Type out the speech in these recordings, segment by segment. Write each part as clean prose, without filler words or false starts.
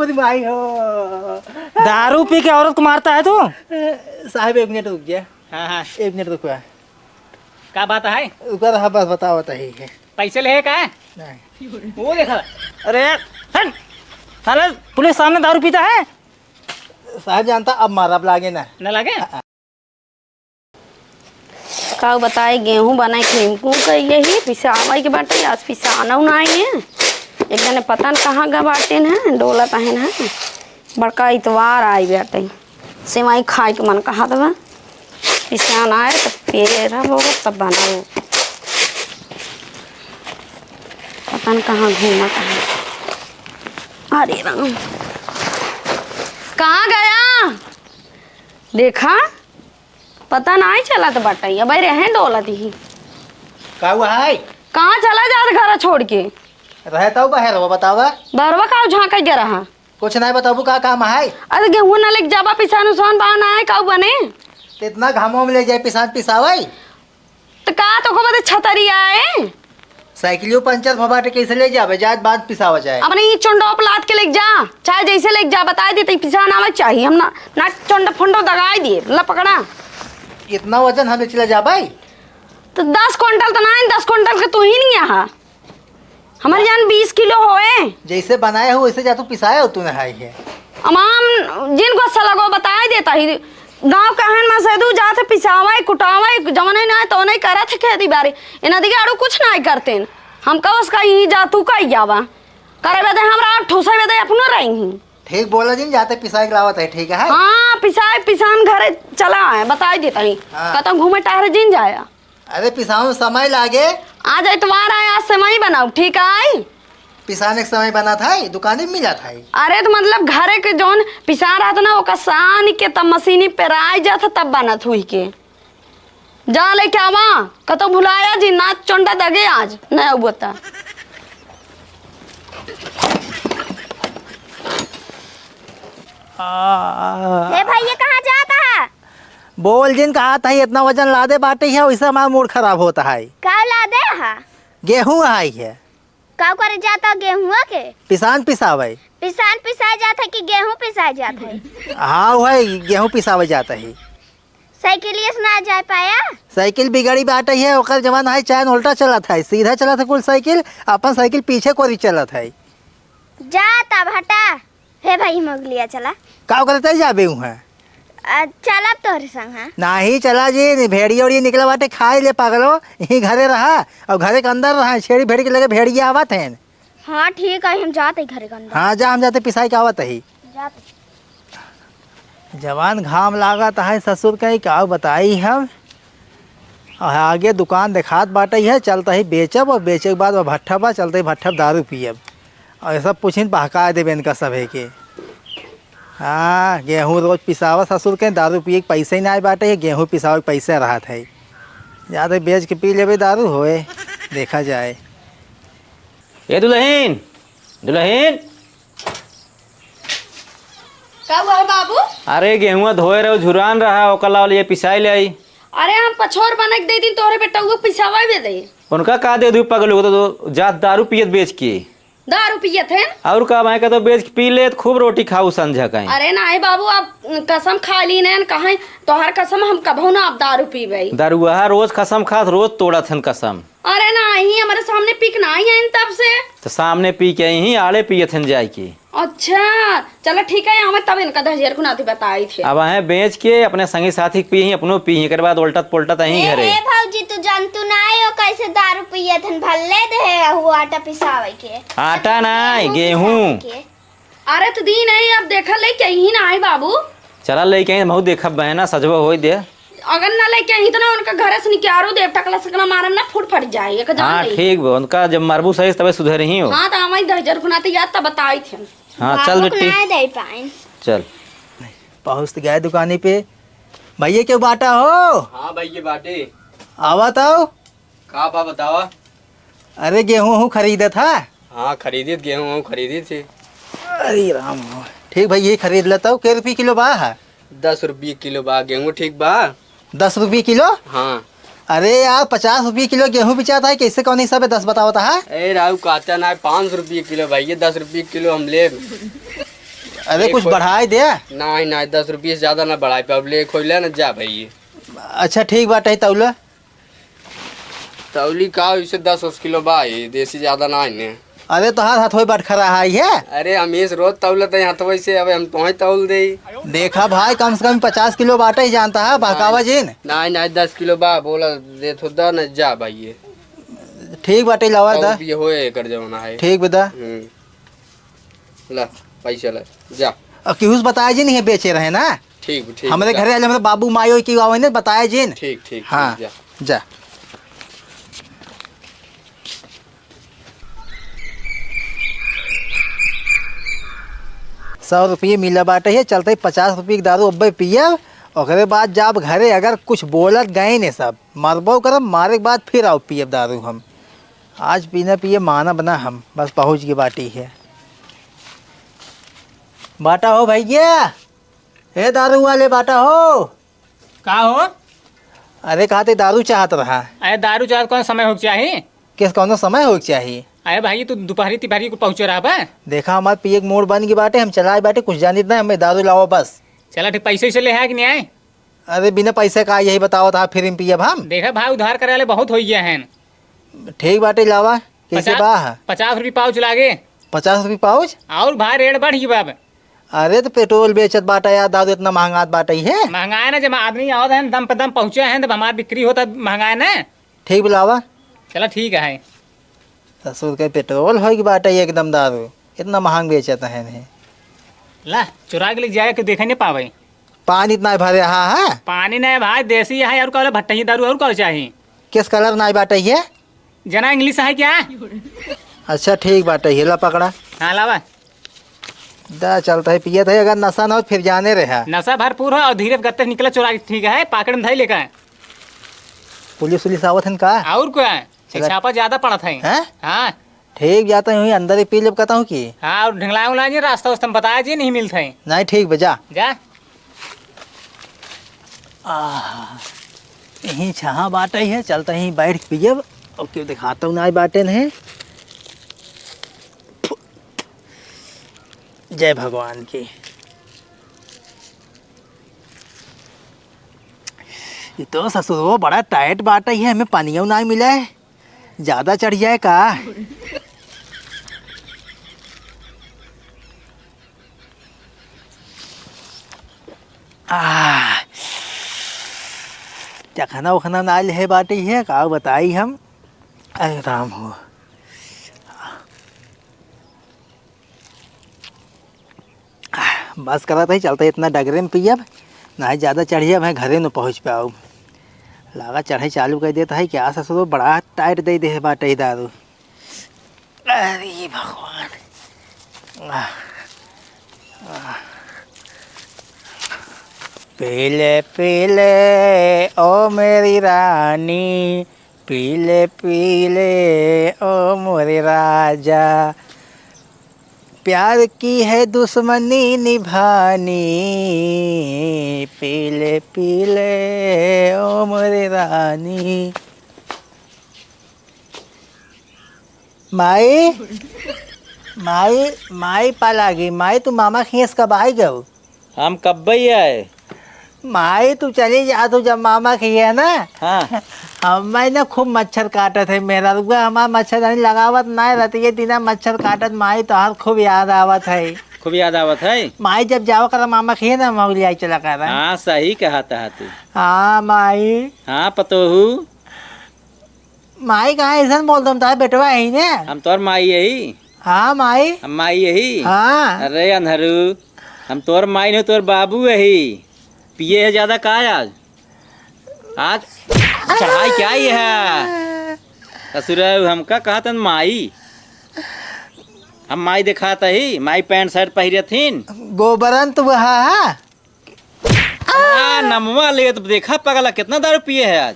मेरी माई हो। दारू पी के औरत को मारता है तू? साहब 1 मिनट रुक गया। हाँ 1 मिनट रुको। क्या बात है? ऊपर हाँ बस बताओ है पैसे ले का है? नहीं वो देखा। अरे हट साले, पुलिस सामने दारू पीता है? साहब जानता अब मारा लागे ना न लगे। का बताए गेहूं बनाए खेमकू का यही पिसावाई के बाटे आज पिसाना उनाई है। एक जने पता न कहाँ गा बाटे न डोला तहन है बड़का इतवार आई बाटे सेवाई खाए के मन कहा था पिसाना आए तो पेड़ होगा तब बनाओ पता न कहाँ घूमा कहाँ। अरे राम कहाँ गया देखा पता नहीं चला तो बटाइया भाई रहे डोलत ही का हुआ है? कहाँ चला जा घर छोड़ के रहता हूँ बाहर वो बतावा। बरवा का झाँका गया रहा कुछ नहीं बताबू का काम है? अरे गेहूं ना लेके जाबा पिसान उसान बाना है काऊ बने तो इतना घामों में ले जाए पिसान पिसावाई तो का तो को बता छतरी आए साइकिलियो पंचर भबाटे कैसे ले जावे जात बाद पिसावा जाए। अपने ये चोंडो लाद के लेके जा चाहे जैसे लेके जा बता देते पिसान आवे चाहिए हम ना चोंडो फंडो दगाई दिए ला पकड़ा इतना वजन हमें चला जा भाई तो 10 क्विंटल तो नहीं 10 क्विंटल के तू ही नहीं यहाँ हमारे जान 20 किलो होए जैसे बनाए हो वैसे जा तू पिसाया हो तूने हाई है। अमाम जिनको अच्छा लगो बता देता ही गांव कहन में सेदू जाते पिसावा कुटावा जमन नहीं तो नहीं करा थे खेती बारी इन दिखे आड़ू कुछ नहीं करते हम कहो उसका ही जा तू कही जावा करे बेदे हमरा ठोसे बेदे अपनो रही ठीक बोला जिन जाते पिसाई के लावत है ठीक है। हाँ पिसाए पिसान घरे चला है बता देता ही कतम घूमे टहरे जिन जाया। अरे पिसाओ समय लागे आज इतवार आया आज से मैं बनाऊ ठीक है पिसाने के समय बना था दुकाने में मिला था। अरे तो मतलब घरे के जौन पिसा रहा था ना वो सान के तब मशीनी पे राय जाता तब बनत हुई के जा लेके आवा कतो भुलाया जी नाच चोंडा दगे आज नहीं बता भैया कहाँ जाता है? बोल जिन कहा था इतना वजन लादे बाटे है वैसे हमारा मूड खराब होता है। का ला दे हा? गेहूं आई है। का करे जाता गेहूं के? पिसान पिसावे। पिसान पिसाए जाता है कि गेहूं पिसाए जाता है? हाँ वही गेहूं पिसावे जाता है। साइकिलिए से ना जा पाया? साइकिल बिगड़ी बाटे है ओकर जमाना है चाहे उल्टा चला था सीधा चला था कुल साइकिल अपन साइकिल पीछे कोरी चला था। जाता हटा हे भाई मोगलिया चला का करते जाबे हूँ है चल अब तोहरे संग हाँ नहीं चला जी भेड़िया उड़िया निकला बाटे खाए ले पागलो यही घरे रहा और घरे के अंदर रहा छेड़ी भेड़ी के लगे भेड़िया आवत है। हाँ ठीक है हम जाते घरे के अंदर। हाँ जा हम जाते पिसाई के आवत है। जवान घाम लागत है ससुर कहीं का बताई हम और आगे दुकान दिखात बाटे है चलता ही बेचब और बेचे के बाद भट्ठा बा चलते ही भट्ठा दारू पियब और सब पूछिन बहका देवे इनका सभे के। हाँ गेहूँ रोज पिसावा ससुर के दारू पिए के पैसे नहीं आए बाटे है गेहूँ पिसावा के पैसे रहा था ज़्यादा बेच के पी लेवे दारू होए देखा जाए। ये दुल्हन दुल्हन का हुआ है बाबू? अरे गेहुआ धोए रहो झुरान रहा ओकर लाल ये पिसाई ले आई। अरे हम पछोर बना के दे दी तोहरे बेटा को पिसावा भी दे उनका का दे दू पगल तो जात दारू पियत बेच के दारू पिए थे और का मैं तो बेच के पी ले तो खूब रोटी खाऊ संझा कहीं। अरे नहीं बाबू आप कसम खा ली न कहा तोहर कसम हम कभू ना आप दारू पीबे दारुआ रोज कसम खात रोज तोड़त हन कसम। अरे नहीं हमारे सामने पिक नहीं है इन तब से तो सामने पी के ही आड़े पियत हन जाए के। अच्छा चलो ठीक है हमें तब इनका 10,000 को नाती बताई थी अब है बेच के अपने संगी साथी पी ही अपनो पी ही बाद उल्टत पुलटत ही घरे। ए भौजी तू जानतू ना हो कैसे दारू पिए थन भल्ले दे हुआ आटा पिसावे के आटा नहीं गेहूं। अरे तो दी नहीं अब देखा ले क्या ही ना है बाबू चला ले के बहुत देखा बहना सजवा हो दे अगर ना लेके आई तो ना उनका घर से निकारो दे टकला सकना मारम ना फुट फट जाए एक जान हाँ ठीक बा उनका जब मरबू सही तबे सुधर ही हो। हां तो हमें 10,000 को नाती याद तब बताई थी। हाँ चल बेटी ना दे पाइन चल पहुँच गए दुकानी पे भैया क्यों बाटा हो? हाँ भैया बाटे आवा तो का बा बतावा। अरे गेहूँ खरीदा था। हाँ खरीदी गेहूँ खरीदी थी। अरे राम ठीक भाई ये खरीद लेता हूँ। कै रुपये किलो बा है? 10 रुपये किलो बा गेहूँ ठीक बा। 10 रुपये किलो? हाँ अरे यार 50 रुपये किलो गेहूँ बेचाता है कैसे कौन हिसाब है 10 बताओ है? ए राहु कहता ना 5 रुपये किलो भैया 10 रुपये किलो हम ले। अरे कुछ एक बढ़ाई दे। नहीं नहीं 10 रुपये से ज्यादा ना बढ़ाई पे अब ले खोले ना जा भाई। अच्छा ठीक बाटे तौला। तौली का इसे 10 किलो बा ये देसी ज्यादा ना है। अरे तोहार हथोई बट खरा है। अरे हमेश रोज तौलत है हथवई से अब हम तुम्हें तौल दे। देखा भाई कम से कम 50 किलो बाटा ही जानता है बहकावा जिन। नहीं नहीं 10 किलो बा बोला दे तो दा न जा भाई ये। ठीक बाटे लावा दा। ये होए कर जमाना है। ठीक बता। ला पैसा ला जा। केहूस बताया जी नहीं है बेचे रहे ना। ठीक ठीक हमारे जा। घरे आले मतलब बाबू मायो की आवे ने बताया जी। ठीक ठीक हाँ जा। जा। ₹100 मिला बाटे है चलते 50 रुपये की दारू अब्बे पिया। ओकरे बाद जब घरे अगर कुछ बोलत गए ने सब मरबो करब मारे के बाद फिर आओ पियब दारू हम। आज पीना पिए माना बना हम बस पहुँच गए बाटी है। बाटा हो भैया। हे दारू वाले बाटा हो। का हो? अरे कहते दारू चाहत रहा। अरे दारू चाहत कौन समय हो चाहिए? किस कौन समय हो चाहिए? अरे भाई तू दोपहरी तिपहरी को पहुँचे रहा बा। देखा हमारे पिए के मोड़ बन गई बाटे हम चलाए बाटे कुछ जानी ना हमें दारू लाओ बस। चला ठीक पैसे वैसे ले है कि नहीं आए? अरे बिना पैसे का यही बताओ था फिर हम पियब हम। देखा भाई उधार करे वाले बहुत हो गया है। ठीक बाटे लावा कैसे बाह? 50 रुपये पाउच लागे। 50 रुपये पाउच? और भाई रेट बढ़ गई बाब। अरे तो पेट्रोल बेचत बाटा यार दारू इतना महंगा बाटा ही है। महंगा है ना जब आदमी आवत है दम पे दम पहुँचे हैं तब हमारी बिक्री होता महंगा है ना। ठीक बुलावा। चला ठीक है। 10 रुपये पेट्रोल हो बाटा एकदम दारू इतना महंग बेचत है। ला चुरा के ले जाए कि देखे नहीं पावे। पानी इतना भरे हाँ है। पानी नहीं भाई देसी है और कहो भट्टी दारू और कहो चाहिए। किस कलर ना बाटा है? जना इंग्लिश है क्या? अच्छा ठीक बाटा है ला पकड़ा। हाँ लावा। दा चलता है पियत है अगर नशा ना हो फिर जाने रहा। नशा भरपूर है और धीरे गत्ते निकला चुरा के ठीक है पाकड़ में धाई लेकर। पुलिस उलिस आवत है का? और क्या है? चला। छापा ज्यादा पड़ा था। हैं? हाँ ठीक जाता हूँ अंदर ही पी ले कहता हूँ कि। हाँ और ढंगला उंगला जी रास्ता वास्ता में बताया जी नहीं मिलता है। नहीं ठीक बजा। जा यहीं छहा बाटे ही है चलता ही बैठ के पियब और क्यों दिखाता हूँ ना बाटे है। जय भगवान की। ये तो ससुर वो बड़ा टाइट बाटा ही है हमें पानियों ना मिला है ज़्यादा चढ़ जाए का। चखना उखना नाल है बाटे है का बताई हम। अरे राम हो। बस करा था चलता इतना डगरे में पियब ना ज़्यादा चढ़िए मैं घरे न पहुँच पाऊँ। लागा चढ़ाई चालू कर देता है क्या ससुर बड़ा टाइट दे दे बाटे ही दारू। अरे भगवान। पीले पीले ओ मेरी रानी पीले पीले ओ मेरे राजा प्यार की है दुश्मनी निभानी पीले पीले ओ मेरी रानी। माई माई माई पालागी माई तू मामा खींच कब आई गो? हम कब ही आए? माई तू चली जा तू जब मामा खिए ना। हाँ हमें ना खूब मच्छर काटत है मेरा रुआ हमारा मच्छरदानी लगावत ना रहती है दिना मच्छर काटत माई तो हर खूब याद आवत है। खूब याद आवत है। माई जब जाओ कर मामा खिए ना मौली आई चला कर। हाँ सही कहा था तू। हाँ माई। हाँ पतोहू माई कहाँ ऐसा बोल तुम तारे बेटवा यही ने। हम तोर माई यही। हाँ माई। हम माई यही। हाँ। अरे अनहरू हम तोर माई नहीं तोर बाबू यही। पिए है ज्यादा का आज? आज चढ़ाई क्या ही है ससुर हमका कहा था माई। हम माई दिखाता ही माई पैंट शर्ट पहरे थीन। गोबरन तो वहा नमवा ले तो देखा पगला कितना दारू पिए है आज।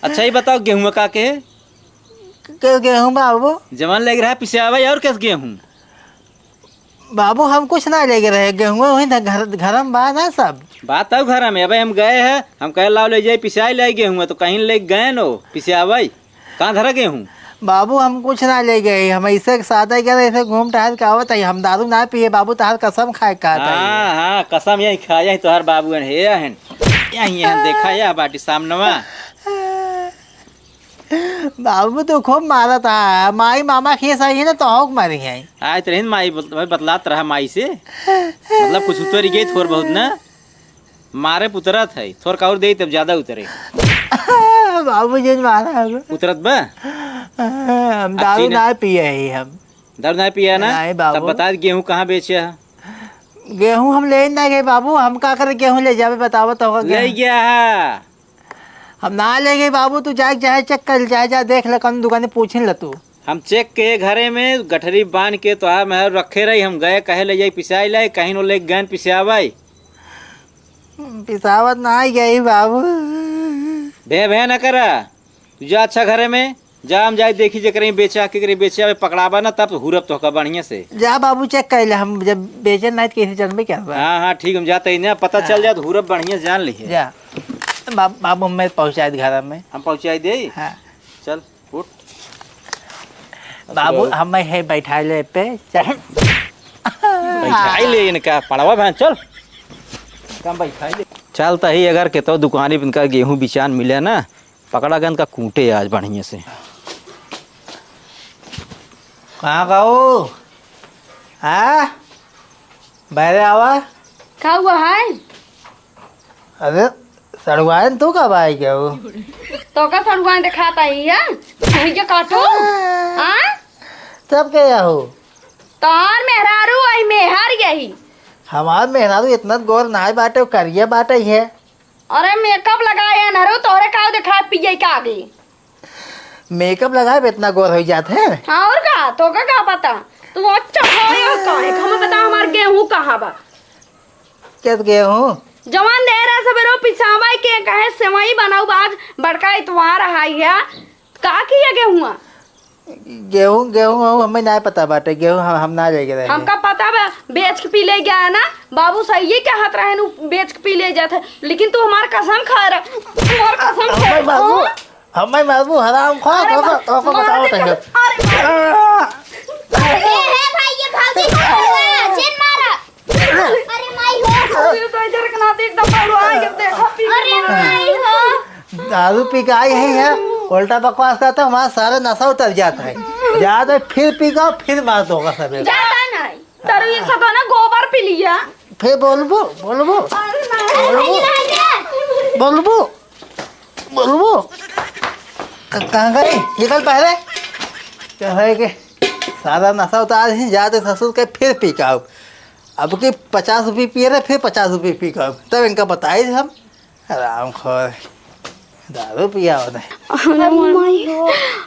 अच्छा ही बताओ गेहूं का के? गेहूँ बाबू जवान लग रहा है पिसावा और कैसे गेहूं? बाबू हम कुछ ना लेके रहे गेहूँ वही घर में बा ना सब। बात अब घर में अब हम गए हैं हम कहे लाओ ले जाए पिसाई ले गेहूँ तो कहीं ले गए नो पिसावा कहाँ धरा गेहूँ? बाबू हम कुछ ना ले गए, हम ऐसे सादा गए ऐसे घूम टहल के आवत है, हम दारू ना पिए बाबू, तहार कसम खाए का हाँ हाँ कसम यही खाया तोहर बाबू हे हन यही हन देखा या बाटी सामनवा। बाबू तो खूब मारा था, माई मामा खिए सही है ना तो हौक मारी है। आज तो माई बतलात रहा माई से, मतलब कुछ उतर गई थोड़ बहुत ना, मारे उतरत है थोड़ का और दे तब ज्यादा उतरे। बाबू जी मारा है उतरत बा हम दारू ना पिए ही हम। दारू नहीं पिया ना? नहीं बाबू। तब बता गेहूँ कहाँ बेचे है? गेहूं हम ले ना गए बाबू, हम का करे गेहूं ले जावे बताओ तो। ले गया है हम ना ले गए बाबू, तू जाए जाए चेक कर जाए जा देख ले कौन दुकान पूछ ल तू। हम चेक के घरे में गठरी बांध के तो मैं रखे रही, हम गए कहे ले जाई पिसाई लाई, कहीं नो ले गन पिसावाई पिसावत ना ही गई बाबू। भे न करा तू जा अच्छा घरे में जा, हम जाए देखी जे कहीं बेचा के कहीं बेचा पकड़ाबा ना तब हुरब तो का बढ़िया से। जा बाबू चेक कर ले, हम जब बेचन नहीं कैसे जानबे क्या बा। हाँ हाँ ठीक हम जाते ही पता चल जाए तो हुरब बढ़िया से जान ली जा बाबू मैं पहुँचा घर में, हम पहुँचाई दे। हाँ चल उठ बाबू हम है बैठा ले पे चल बैठाई ले इनका पड़वा बहन चल कम बैठाई ले। चलता ही अगर के तो दुकानी पे इनका गेहूं बिचान मिले ना पकड़ा गन का कूटे आज बढ़िया से। कहाँ गाओ हाँ बहरे आवा। का हुआ है? अरे सड़वान तू कब आई क्या वो? तो का सड़ुआन दिखाता ही है मुझे काटो। हाँ तब क्या हो? तार मेहरारू आई मेहर यही। हमार मेहरारू इतना गोर नाई बाटे करिए बाटे है। अरे मेकअप लगाए नरो तोरे का दिखा पिए का आगे मेकअप लगाए इतना गोर हो जाते हैं। हाँ और का तो का पता तू अच्छा हो का है हमें बता हमार गेहूं कहाँ बा? क्या गेहूँ जवान दे रहा सबेरो पिछावा के कहे सेवई बनाऊ आज बड़का इतवार आई है का किया गेहूं? गेहूँ गेहूँ हमें नहीं पता बाटे, गेहूँ हम ना ले गए। हमका पता बा बेच के पी ले गया है ना बाबू सही है क्या हाथ रहे नु बेच के पी ले जाते, लेकिन तू हमार कसम खा रहा हमार कसम खा हमें बाबू हमें बाबू हराम खा तो बताओ तंगे। हे भाई ये भाभी का हुआ चिन मारा। अरे माई हो तो इधर के ना देख दम पड़ो आ जब देखो पी अरे माई हो दारू पी के आई है उल्टा बकवास करता हमारा सारा नशा उतर जाता है। ज्यादा फिर पी का फिर मार दोगा सब जाता नहीं तेरे एक साथ ना गोबर पी लिया फिर बोलबो बोलबो अरे नहीं बोलबो बोलबो कहाँ गई निकल पहले क्या है कि सारा नशा उतार ही जाते ससुर के फिर पी का अब कि 50 रुपये पिए रहे फिर 50 रुपये पी का तब इनका बताए हम आराम खोर दारू पिया होता है।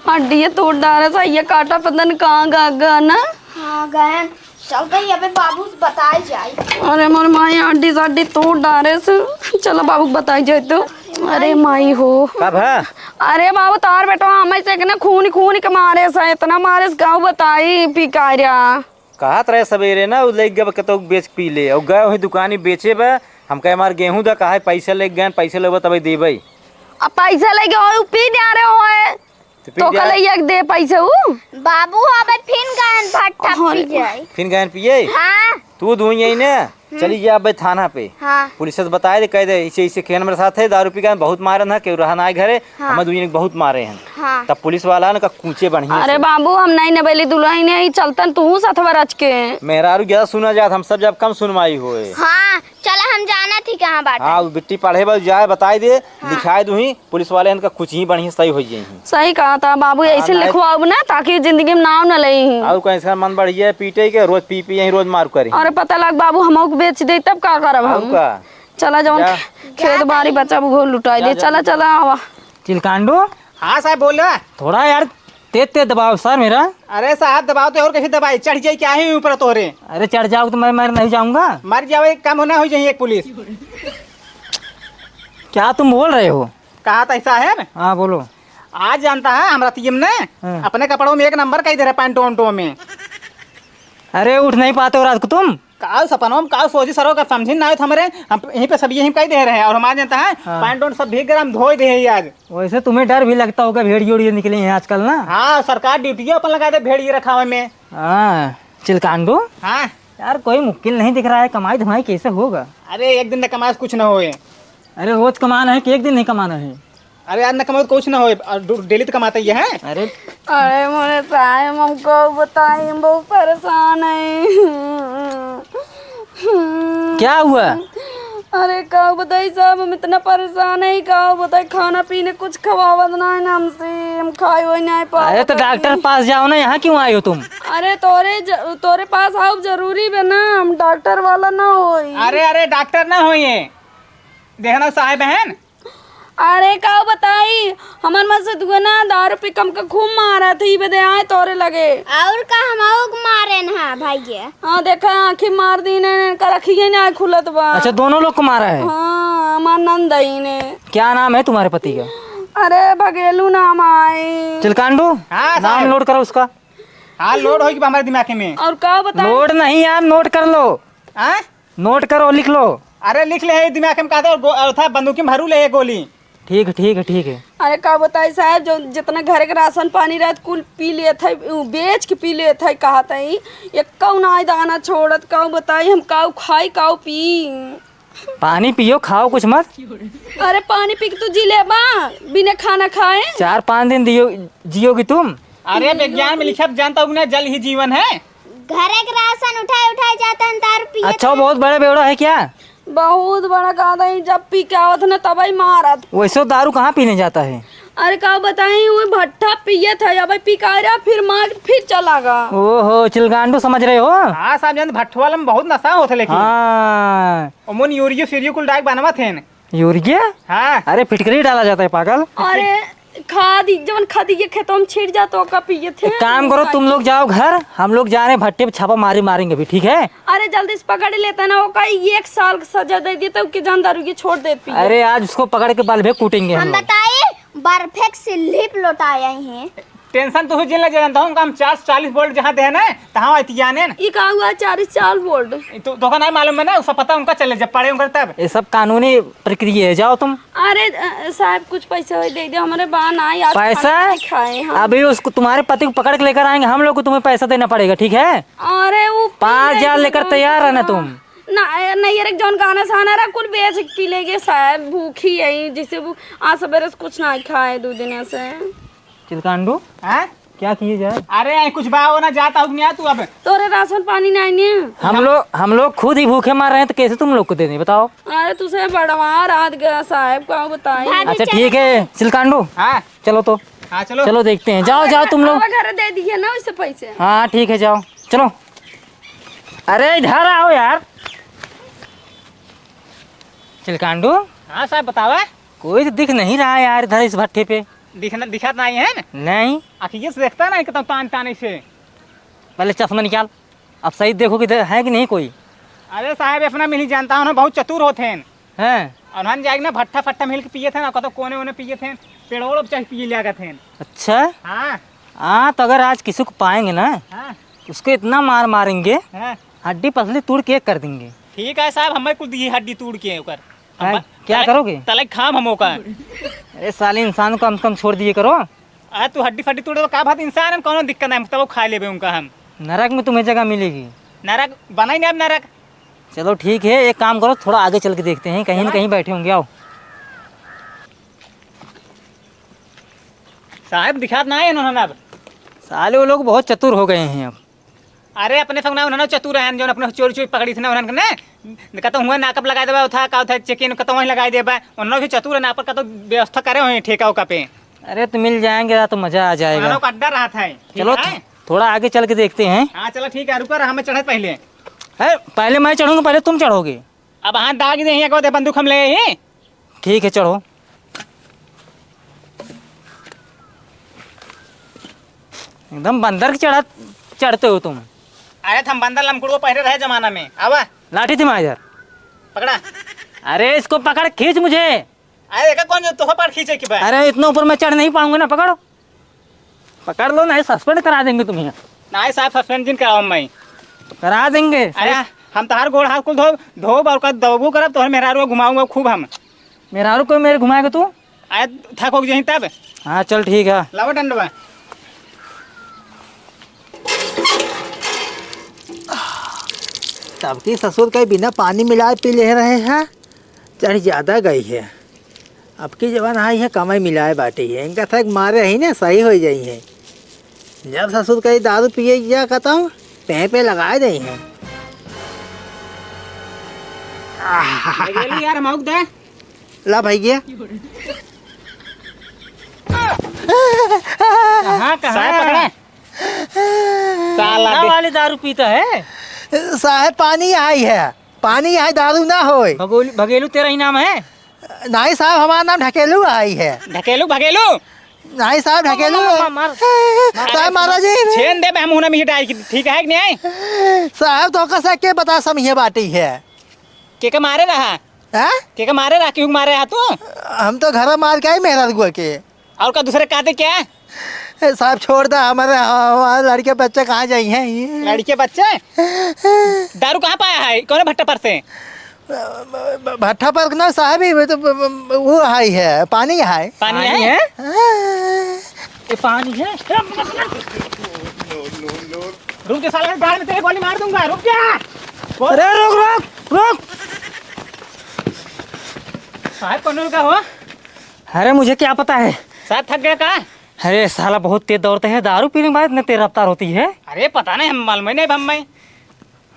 हड्डी तोड़ डाले सा ये काटा पता नहीं कहाँ गा ना। हां गहन चलते ही अबे बाबू से बताई जाए। अरे मोर माई हड्डी साड्डी तोड़ डाले से चलो बाबू बताई जाए तो। अरे माई हो कब है? अरे बाबू तार बेटा हमें से ना खून खून के मारे सा इतना मारे गाँव बताई पी कारिया कहा रहे सवेरे ना ले गए कतो बेच पी ले और गए वही दुकानी बेचे बा हम कहे हमारे गेहूं दा कहा पैसा ले गए पैसा लेबा तब देबे। अब पैसा लेके हो पी जा रहे हो है तो कल एक दे पैसे हूँ बाबू अबे फिन गहन भट्टा पी जाए। फिर गए पिए हां तू दू यही ना चली जा अब थाना पे हां पुलिस से बताए दे कह दे इसे इसे खेन मेरे साथ है दारू पी गए बहुत मारन है केहू रहना है घरे हमें दुनिया बहुत मारे हैं हां तब पुलिस वाला ने का कूचे बढ़िया अरे बाबू हम नहीं नबेली दुल्हन नहीं चलतन तू सथवा रच के मेहरारू ज्यादा सुना जात हम सब जब कम सुनवाई होए। हां चल हम जाना थी कहां बात। हाँ बिट्टी पढ़े बस जाए बताई दे लिखाए दूही पुलिस वाले इनका कुछ ही बढ़िया सही हो जाए। सही कहा था बाबू ऐसे लिखवाओ ना ताकि जिंदगी में नाव न ले और कहीं इसका मन बढ़िया पीटे के रोज पी पी यही रोज मार करी। अरे पता लग बाबू हमको बेच दे तब का करब और हम का चला जाओ जा। खेत बाड़ी बच्चा भूल लुटाई दे चला चला आवा चिलकांडू। हाँ साहब बोल रहा। थोड़ा यार तेज दबाओ सर मेरा। अरे साहब दबाओ तो और कैसे दबाई चढ़ जाए क्या है ऊपर तोरे अरे चढ़ जाओ तो मैं नहीं जाऊंगा। मर जाओ एक काम होना हो जाए एक पुलिस। क्या तुम बोल रहे हो? कहा था ऐसा है ना हाँ बोलो। आज जानता है हमारा टीम ने अपने कपड़ों में एक नंबर कही दे रहा पैंटो में। अरे उठ नहीं पाते हो रात को तुम? काल सपनों में काल सोची सरो का समझी ना हमारे हम यहीं पे सब यहीं कही दे रहे हैं और हमारे जानता है हाँ। पैंट वैंट सब भीग गए हम धोई दे हैं आज। वैसे तुम्हें डर भी लगता होगा, भेड़िए उड़िए निकले हैं आजकल ना। हाँ सरकार ड्यूटी अपन लगा दे भेड़िए रखा हुआ में। हाँ चिलकांडू, हाँ यार कोई मुश्किल नहीं दिख रहा है, कमाई धमाई कैसे होगा? अरे एक दिन न कमाए कुछ ना होए। अरे रोज कमाना है कि एक दिन नहीं कमाना है? अरे आज न कमाए कुछ ना होए और डेली तो कमाता ही है। अरे अरे मोरे साहब हमको बताइए, हम बहुत परेशान है। क्या हुआ? अरे का बताई साहब, हम इतना परेशान है, का बताई खाना पीने कुछ खवावत ना है ना हमसे, हम खाए हुए नहीं पा। अरे तो डॉक्टर पास जाओ ना, यहाँ क्यों आई हो तुम? अरे तोरे पास आओ जरूरी बे ना, हम डॉक्टर वाला ना होई। अरे डॉक्टर ना होइए, देखना साहब बहन। अरे का बताई, हमार मन से दुगना दारू पी कम का खूब मारा थी, बदे आए तोरे लगे। और का हम मारे ना भाई। हाँ देखा आँखें मार दी ने, कर रखिए ना खुलत बा। अच्छा दोनों लोग को मारा है? हाँ हमार नंदई ने। क्या नाम है तुम्हारे पति का? अरे बघेलू नाम आए। चिलकांडू, हाँ, नाम साहब। नोट करो उसका। हाँ लोड होगी हमारे दिमाग में। और का बताई? नोट नहीं यार, नोट कर लो, हाँ नोट करो, लिख लो। अरे लिख ले दिमाग में कहते था बंदूक में भरू ले गोली। ठीक है ठीक है ठीक है। अरे का बताई साहब, जो जितना घर के राशन पानी रहत कुल पी ले थे, बेच के पी ले थे, कहा तई एक कौ ना दाना छोड़त। का बताई हम काऊ खाई काऊ पी। पानी पियो, खाओ कुछ मत। अरे पानी पी के तू जी ले बा बिना खाना खाए। 4-5 दिन जियोगी तुम। अरे विज्ञान में लिखा जानता हूँ ना, जल ही जीवन है। घरे के राशन उठाए जाता है दारू पिए। अच्छा वो बहुत बड़ा बेवड़ा है क्या? बहुत बड़ा गादा ही, जब पी के आवत न तब ही मारत। वैसे दारू कहाँ पीने जाता है? अरे का बताई, वो भट्ठा पिए था, अब पी के आया फिर मार फिर चला गा। ओहो चिलगांडू, समझ रहे हो? हाँ साहब जान भट्ठो वाला में बहुत नशा होता लेकिन। हाँ अमोन यूरियो सीरियो कुल डाक बनवा थे। यूरिया? हाँ अरे फिटकरी डाला जाता है पागल। अरे खादी जवन खादी के खेतों में छिड़ जा तो का पिए थे। एक काम करो, तुम लोग जाओ घर, हम लोग जा रहे हैं भट्टे पे छापा मारेंगे भी, ठीक है? अरे जल्दी से पकड़ लेता ना, वो का 1 साल की सजा दे देता, उसके जान दारू की छोड़ दे पिए। अरे आज उसको पकड़ के बाल भेग कूटेंगे हम हम लोग। बताए बर्फेक्ट स्लिप लौटाए हैं। टेंशन तो जिन लग जानता हूँ हम 40 वोल्ट जहाँ दे ना तहाँ आने ये का हुआ 4 वोल्ट। तो धोखा नहीं मालूम है ना, उसका पता उनका चले जब पड़े होंगे तब। ये सब कानूनी प्रक्रिया है, जाओ तुम। अरे साहब कुछ पैसा दे दे, हमारे बान आए आज पैसा? खाना नहीं खाए हम। अभी उसको तुम्हारे पति को पकड़ के लेकर आएंगे हम लोग को, तुम्हें पैसा देना पड़ेगा, ठीक है? अरे वो 5,000 लेकर तैयार रहना तुम। ना नहीं यार, जौन गाना साना रहा कुल बेच के पी लेंगे साहब, भूखी है जिसे आज सवेरे से कुछ ना खाए 2 दिन से। चिलकांडू हाँ क्या किए जाए? अरे कुछ बात ना जाता हूँ नहीं तू अब। तोरे राशन पानी नहीं है। हम लोग खुद ही भूखे मार रहे हैं तो कैसे तुम लोग को देने, बताओ? अरे तुझे बड़वा रात गया साहब, का बताए। अच्छा ठीक है चिलकांडू, हाँ चलो तो, हाँ चलो चलो देखते हैं, जाओ जाओ तुम लोग। घर दे दिए ना उससे पैसे। हाँ ठीक है जाओ चलो। अरे इधर आओ यार। चिलकांडू, हाँ साहब बतावा। कोई तो दिख नहीं रहा है यार इधर इस भट्टे पे। दिखा नहीं है ना, नहीं, आखिर से देखता ना कितना तान ताने से। पहले चश्मा निकाल, अब सही देखो कि इधर है कि नहीं कोई। अरे साहब अपना मिल ही जानता हूँ ना, बहुत चतुर होते हैं। हैं? और हम जाएंगे ना भट्ठा फट्टा मिल के पिए थे ना, कतो कोने ओने पिए थे, पेड़ों चाहे पिए लिया गए थे। अच्छा हाँ हाँ, तो अगर आज किसी को पाएंगे ना हाँ उसको इतना मारेंगे, हाँ हड्डी पसली तोड़ के कर देंगे। ठीक है साहब, हमें कुछ दी हड्डी तोड़ के ओकर। हैं? क्या करोगे? तले खाम हम ओकर। अरे साले इंसान को कम से कम छोड़ दिए करो। अरे तू हड्डी फड्डी तोड़े तो का बात, इंसान है कोनो दिक्कत नहीं, तब खा लेबे उनका हम। नरक में तुम्हें जगह मिलेगी। नरक बना ही नहीं अब नरक। चलो ठीक है, एक काम करो, थोड़ा आगे चल के देखते हैं, कहीं न कहीं बैठे होंगे। आओ साहब दिखात ना है इन्होंने अब। साले वो लोग बहुत चतुर हो गए हैं अब। अरे अपने संग ना उन्होंने चतुर हैं जो अपने चोरी चोरी पकड़ी थी ना उन्होंने ने कहता हुआ नाकप लगा देबा था का था चेकिन कहता वहीं लगा देबा, उन्होंने भी चतुर है ना पर का तो व्यवस्था करे हुए ठेका उका पे। अरे तो मिल जाएंगे तो मजा आ जाएगा। उन्होंने अड्डा रहा था। चलो थोड़ा आगे चल के देखते हैं। हाँ चलो ठीक है, रुको हमें चढ़े पहले। है पहले मैं चढ़ूंगा, पहले तुम चढ़ोगे? अब हाथ दाग दे बंदूक हम ले ही। ठीक है चढ़ो। एकदम बंदर की चढ़ते हो तुम। अरे हम बंदर लमकुड़ो पहले रहे जमाना में। आवा लाठी थी माजर, पकड़ा। अरे इसको पकड़ खींच मुझे। अरे देखा कौन जो तोह पर खींचे की बात। अरे इतना ऊपर मैं चढ़ नहीं पाऊंगा ना, पकड़ो पकड़ लो, नहीं सस्पेंड करा देंगे तुम्हें। ना साहब सस्पेंशन कराओ मैं। करा देंगे। अरे हम तहार गोड़ हाथ कुल धोब और दबू करब तोहर मेहरारू घुमाऊंगा खूब हम। मेरा कोई मेरे घुमाएगा तू? आए थक हो जहीं तब हाँ चल ठीक है। लाओ डंडवा। तब की ससुर के बिना पानी मिलाए पी ले रहे हैं, चढ़ ज़्यादा गई है। अब की जवान आई है कमाई मिलाए बाटी है, इनका थक मारे ही ना सही हो जाई है। जब ससुर कहीं दारू पिए क्या कहता हूँ पे लगाए दही हैं। यार हम दे ला भैया कहाँ साहब पकड़ा साला कहाँ वाले दारू पीता है? साहब पानी आई है, पानी आई दारू ना होए। भगेलू तेरा ही नाम है? नहीं साहब हमारा नाम ढकेलू आई है। ढकेलू भगेलू नहीं साहब ढकेलू मार साहब महाराज जी छेन दे हम होना मिही डाल ठीक है कि नहीं? साहब तो कैसे के बता समझे बाटी है के मारे रहा हैं? के मारे रहा क्यों मारे रहा तू? हम तो घर मार के आई मेहरा रुआ के। और का दूसरे कहते क्या साहब छोड़ दे हमारे लड़के बच्चे कहाँ जाई हैं? लड़के बच्चे दारू कहाँ पाया है? कौन भट्टा पर से? भट्ठा पर ना साहब ही तो वो आई है पानी है। पानी है? ये पानी है? रुक जा साले गाल में तेरे गोली मार दूंगा रुक जा। अरे रुक रुक रुक। साहब कौन का हो? अरे मुझे क्या पता है? साहब थक गया का? अरे साला बहुत तेज दौड़ते हैं, दारू पीने के बाद इतनी तेज रफ्तार होती है। अरे पता नहीं हम मालूम नहीं हम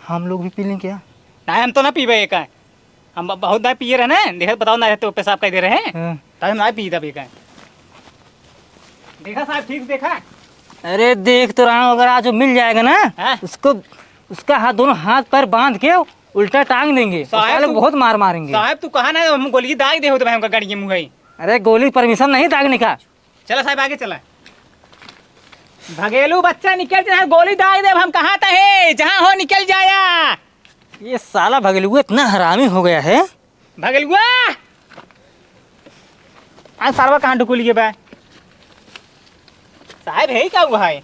हम लोग भी पी लें क्या? नहीं हम तो ना पीबे एक है। हम बहुत ना पिए रहे ना देखा बताओ ना रहते पेशाब कह दे रहे हैं हाँ। तब हम ना पी तब एक है। देखा साहब ठीक देखा? अरे देख तो रहा हूँ, अगर आज वो मिल जाएगा ना हाँ? उसको उसका हाथ दोनों हाथ पैर बांध के उल्टा टांग देंगे और साहब साले तू- बहुत मार मारेंगे। साहब तू कहा ना हम गोली दाग दे हो तो भाई हमका गाड़ी के मुँह है। अरे गोली परमिशन नहीं दागने का। चला साहब आगे चला। भगेलू बच्चा निकल जाए गोली दाग दे हम कहाँ है जहाँ हो निकल जाया। ये साला भगलुआ इतना हरामी हो गया है। भगेलुआ आज सारवा कहाँ ढुकुल गए बा? साहब है क्या हुआ है?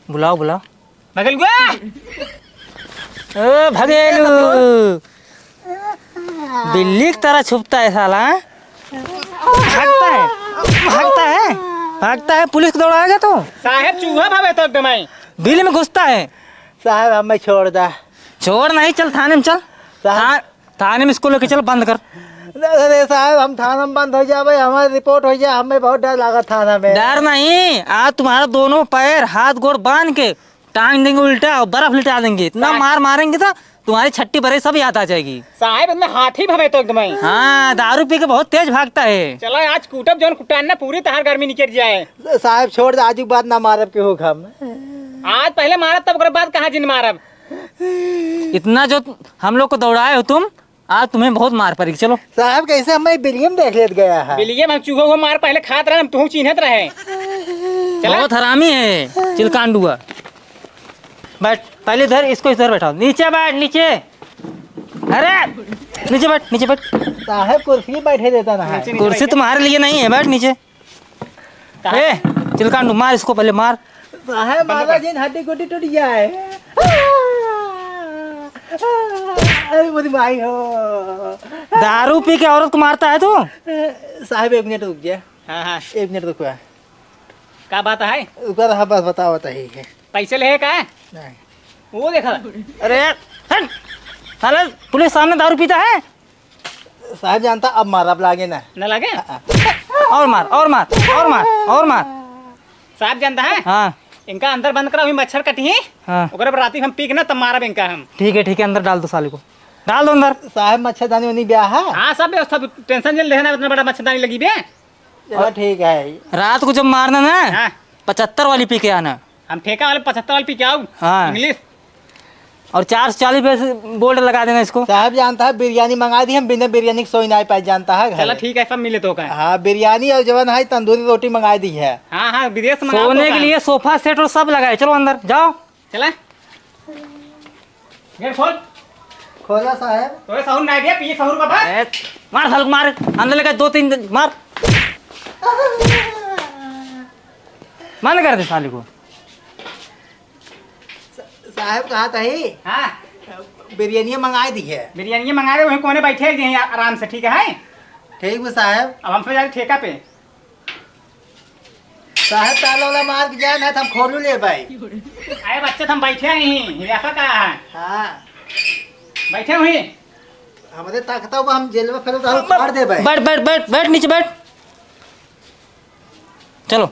बुलाओ बुलाओ। भगेलुआ ओ भगेलू बिल्ली की तरह छुपता है साला। भागता है भागता है भागता है, पुलिस को दौड़ाएगा तो साहब चूहा भावे तो एकदम आई। बिल में घुसता है। साहब हमें छोड़ दा। छोड़ नहीं, चल थाने में चल। थाने में इसको लेके चल, बंद कर। अरे साहब हम थाना में बंद हो जाए हमारी रिपोर्ट हो जाए, हमें बहुत डर लगा थाना में। डर नहीं, आज तुम्हारा दोनों पैर हाथ गोड़ बांध के टांग देंगे उल्टा और बर्फ लिटा देंगे। इतना मार मारेंगे तो तुम्हारी छट्टी बरे सब याद आ जाएगी। साहब इतना हाथी भावे तो एकदम आई। हाँ दारू पी के बहुत तेज भागता है। चलो आज कूटब जौन कुटान पूरी तहार गर्मी निकल जाए। साहब छोड़ दे, आज बात ना मारब के हो हम। आज पहले मारब तब ओकरे बाद कहाँ जिन मारब। इतना जो हम लोग को दौड़ाए हो तुम, आज तुम्हें बहुत मार पड़ेगी। चलो साहब कैसे हमें बिलियम देख लेत गया है। बिलिये में चूहो वो मार पहले खात रहे तू चिन्हत रहे। चला बहुत हरामी है चिलकांडुआ। बैठ पहले इधर, इसको इधर बैठाओ। नीचे बैठ नीचे। अरे नीचे बैठ नीचे बैठ। साहब कुर्सी बैठे देता ना है। कुर्सी तुम्हारे लिए नहीं है, बैठ नीचे। ए चिलकांडू मार इसको, पहले मार। साहब मारा जिन हड्डी गुड्डी टूट जाए। अरे मेरी माई हो। दारू पी के औरत को मारता है तू? साहब एक मिनट रुक जा। हाँ हाँ एक मिनट रुको। क्या बात है? ऊपर हाँ बस बताओ बताइए है। पैसे ले का नहीं वो देखा। अरे हट, साला पुलिस सामने दारू पीता है। साहब जानता अब मारब लागे ना। न लगे और मार और मार और मार और मार। साहब जानता है हाँ इनका अंदर बंद करा हुई मच्छर कटी है। हाँ ओकरे पर राती हम पी के ना तब मारब इनका हम। ठीक है अंदर डाल दो, साले को डाल दो अंदर। साहब मच्छरदानी वानी ब्याह है। हाँ सब व्यवस्था टेंशन जल लेना इतना बड़ा मच्छरदानी लगी बे। चलो ठीक है। रात को जब मारना ना हाँ 75 वाली पी के आना। हम ठेका वाले 75 वाले पी के आओ। हाँ। इंग्लिश और 440 पे बोर्ड लगा देना इसको। साहब जानता है बिरयानी मंगा दी हम, बिना बिरयानी के सोई नहीं पाई जानता है घर। चला ठीक है सब मिले तो का। हाँ बिरयानी और जवन है तंदूरी रोटी मंगा दी है। हाँ हाँ विदेश में मंगाओ सोने तो के का। लिए सोफा सेट और सब लगाए। चलो अंदर जाओ। चला गेट खोल। खोला साहब। तो सहूर ना दिया पिए सहूर का बस। मार साल को मार, अंदर लेकर 2-3 मार। बंद कर दे साले को। साहब कहा था ही हाँ बिरयानी मंगाई दी है। बिरयानी मंगा रहे वहीं कोने बैठे हैं आराम से, ठीक है? ठीक है साहब। अब हम जा रहे ठेका पे। साहब ताला वाला मार के जाए ना तो हम खोलू ले भाई। अरे बच्चे तो हम बैठे हैं, ऐसा कहा है? हाँ बैठे हुए हमारे ताकता हुआ हम जेल में फिर मार दे भाई। बैठ बैठ बैठ बैठ नीचे बैठ। चलो